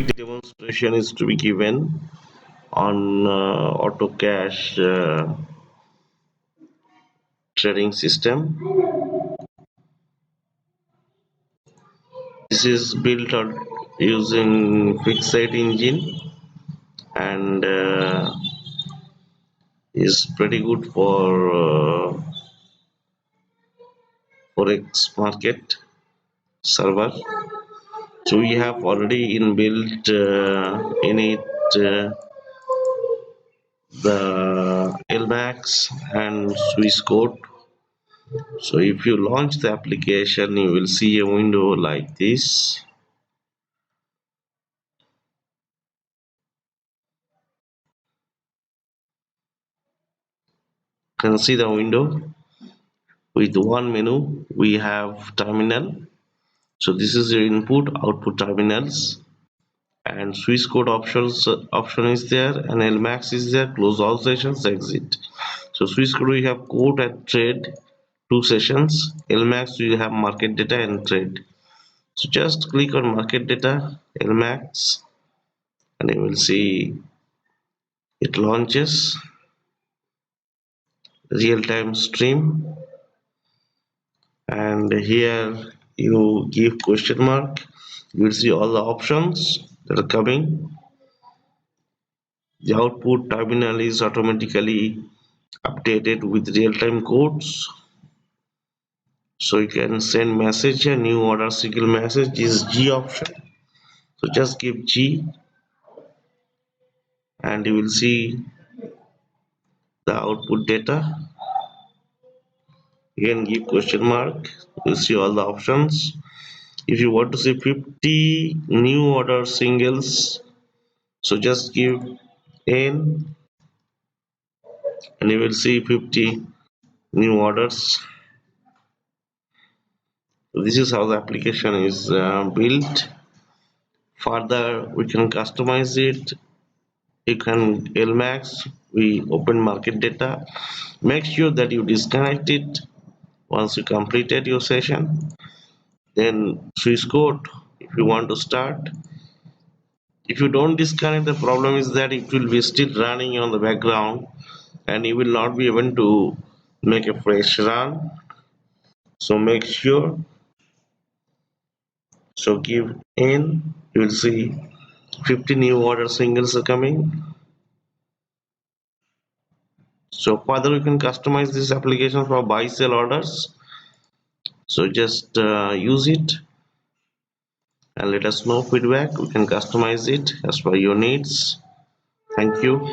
Demonstration is to be given on auto cash trading system. This is built on using fixed engine and is pretty good for forex market server. So we have already inbuilt in it the LMax and swissquote. So if you launch the application, you will see a window like this. You can see the window with one menu. We have terminal. So this is your input output terminals, and swissquote option is there, and LMax is there. Close all sessions, exit. So swissquote we have quote and trade, two sessions. LMax we have market data and trade. So just click on market data LMax and you will see it launches real-time stream, and here you give question mark. You will see all the options that are coming. The output terminal is automatically updated with real-time codes, so you can send message. A new order single message is G option, so just give G and you will see the output data. You can give question mark, you will see all the options. If you want to see 50 new order singles, so just give N and you will see 50 new orders. So this is how the application is built. Further we can customize it. You can LMax, we open market data. Make sure that you disconnect it once you completed your session. Then swissquote if you want to start. If you don't disconnect, the problem is that it will be still running on the background and you will not be able to make a fresh run. So make sure, so give in, you will see 50 new order singles are coming. So further you can customize this application for buy sell orders. So just use it and let us know feedback. We can customize it as per your needs. Thank you.